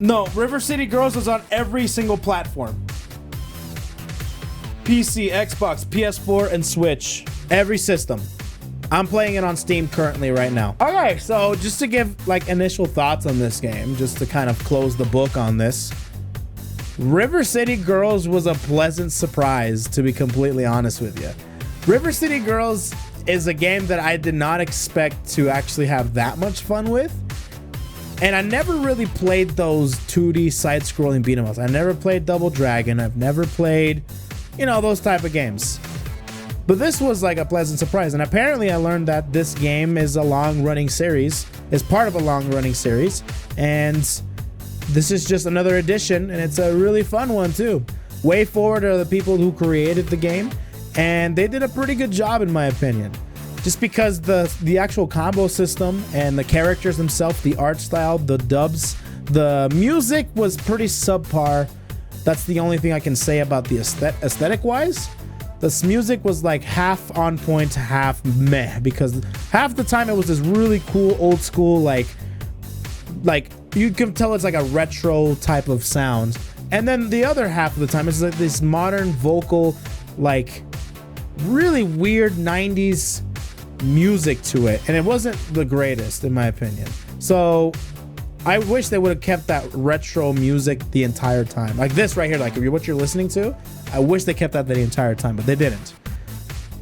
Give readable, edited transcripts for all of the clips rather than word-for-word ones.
No, River City Girls is on every single platform. PC, Xbox, PS4, and Switch. Every system. I'm playing it on Steam currently right now. Okay, so just to give like initial thoughts on this game, just to kind of close the book on this. River City Girls was a pleasant surprise, to be completely honest with you. River City Girls is a game that I did not expect to actually have that much fun with. And I never really played those 2D side-scrolling beat-em-ups. I never played Double Dragon. I've never played, you know, those type of games. But this was like a pleasant surprise. And apparently I learned that this game is a long-running series, is part of a long-running series. And this is just another edition, and it's a really fun one too. Wayforward are the people who created the game, and they did a pretty good job in my opinion. Just because the actual combo system and the characters themselves, the art style, the dubs, the music was pretty subpar. That's the only thing I can say about the aesthetic wise. This music was like half on point, half meh, because half the time it was this really cool old school like you can tell it's like a retro type of sound, and then the other half of the time it's like this modern vocal, like really weird 90s music to it, and it wasn't the greatest in my opinion. So I wish they would have kept that retro music the entire time, like this right here, like what you're listening to. I wish they kept that the entire time, but they didn't.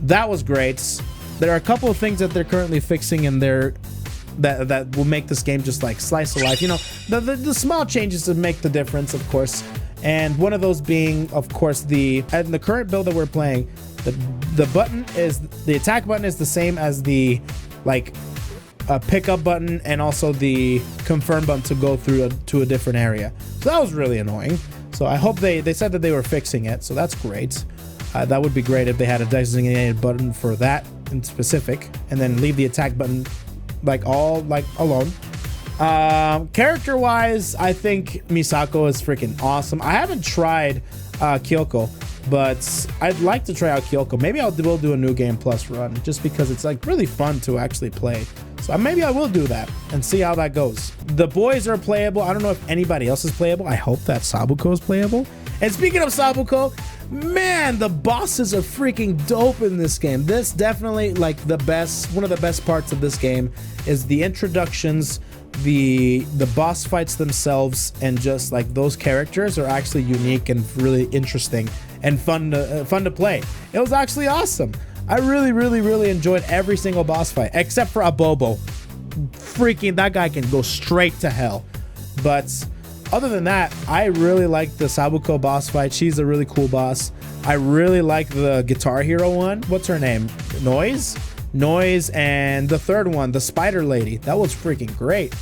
That was great. There are a couple of things that they're currently fixing in their that will make this game just like slice of life, you know, the small changes to make the difference, of course. And one of those being, of course, the current build that we're playing, the button is, the attack button is the same as the like pickup button, and also the confirm button to go through to a different area. So that was really annoying. So I hope they said that they were fixing it, so that's great. That would be great if they had a designated button for that in specific, and then leave the attack button like alone. Character wise, I think Misako is freaking awesome. I haven't tried Kyoko, but I'd like to try out Kyoko. Maybe will do a New Game Plus run, just because it's like really fun to actually play. So maybe I will do that and see how that goes. The boys are playable. I don't know if anybody else is playable. I hope that Sabuko is playable. And speaking of Sabuko, man, the bosses are freaking dope in this game. This definitely, like, one of the best parts of this game is the introductions, the boss fights themselves, and just like those characters are actually unique and really interesting and fun to play. It was actually awesome. I really enjoyed every single boss fight except for Abobo. Freaking, that guy can go straight to hell. But other than that, I really like the Sabuko boss fight. She's a really cool boss. I really like the Guitar Hero one. What's her name? Noise, and the third one, the Spider Lady. That was freaking great.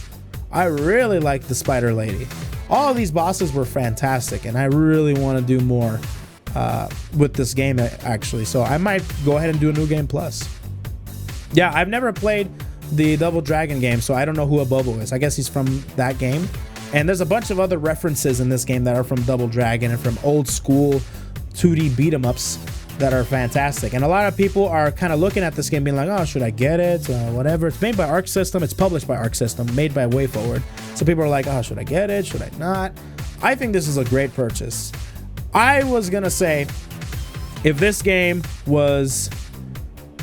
I really like the Spider Lady. All of these bosses were fantastic, and I really want to do more with this game actually. So I might go ahead and do a New Game Plus. Yeah, I've never played the Double Dragon game, so I don't know who Abobo is. I guess he's from that game. And there's a bunch of other references in this game that are from Double Dragon and from old school 2D beat 'em ups that are fantastic. And a lot of people are kind of looking at this game being like, oh, should I get it? Whatever. It's made by Arcsystem. It's published by Arcsystem, made by Wayforward. So people are like, oh, should I get it? Should I not? I think this is a great purchase. I was going to say, if this game was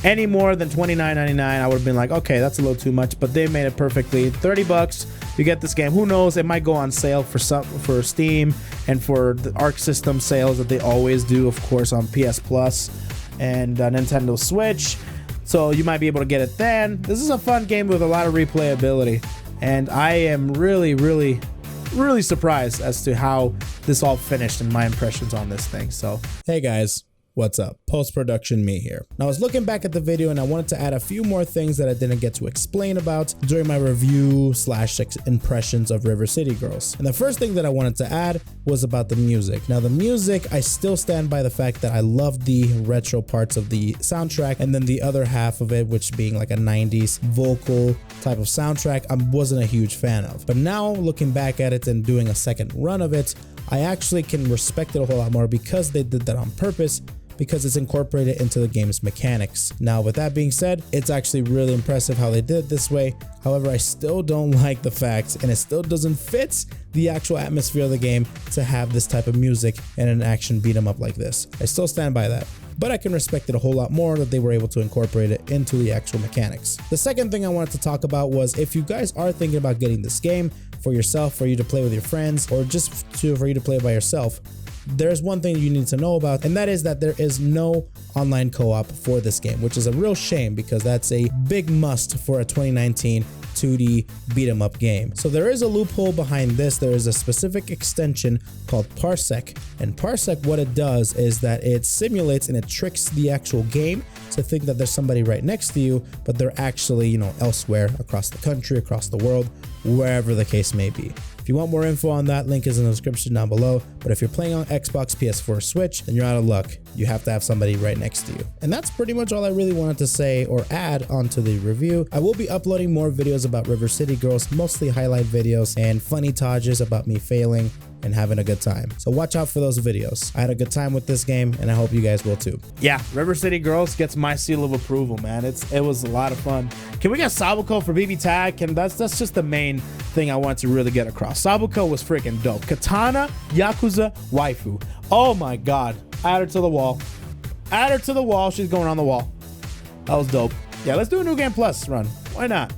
any more than $29.99, I would have been like, okay, that's a little too much, but they made it perfectly. $30, you get this game. Who knows? It might go on sale for Steam and for the Arcsystem sales that they always do, of course, on PS Plus and Nintendo Switch. So you might be able to get it then. This is a fun game with a lot of replayability, and I am really surprised as to how this all finished and my impressions on this thing. So, hey guys. What's up? Post-production me here. Now I was looking back at the video and I wanted to add a few more things that I didn't get to explain about during my review / impressions of River City Girls. And the first thing that I wanted to add was about the music. Now the music, I still stand by the fact that I love the retro parts of the soundtrack, and then the other half of it, which being like a 90s vocal type of soundtrack, I wasn't a huge fan of. But now looking back at it and doing a second run of it, I actually can respect it a whole lot more because they did that on purpose. because it's incorporated into the game's mechanics. Now, with that being said, it's actually really impressive how they did it this way. However, I still don't like the fact, and it still doesn't fit the actual atmosphere of the game to have this type of music and an action beat 'em up like this. I still stand by that, but I can respect it a whole lot more that they were able to incorporate it into the actual mechanics. The second thing I wanted to talk about was if you guys are thinking about getting this game for yourself, for you to play with your friends, or just for you to play by yourself, there's one thing you need to know about, and that is that there is no online co-op for this game, which is a real shame because that's a big must for a 2019 2D beat 'em up game. So there is a loophole behind this. There is a specific extension called Parsec, and Parsec, what it does is that it simulates and it tricks the actual game to think that there's somebody right next to you, but they're actually, you know, elsewhere across the country, across the world, wherever the case may be. If you want more info on that, link is in the description down below. But if you're playing on Xbox, PS4, Switch, then you're out of luck. You have to have somebody right next to you. And that's pretty much all I really wanted to say or add onto the review. I will be uploading more videos about River City Girls, mostly highlight videos and funny tages about me failing and having a good time. So watch out for those videos. I had a good time with this game and I hope you guys will too. Yeah, River City Girls gets my seal of approval, man. It was a lot of fun. Can we get Sabuko for BB Tag? That's just the main thing I want to really get across. Sabuko was freaking dope. Katana, Yakuza, Waifu. Oh my God. Add her to the wall. Add her to the wall. She's going on the wall. That was dope. Yeah, let's do a New Game Plus run. Why not?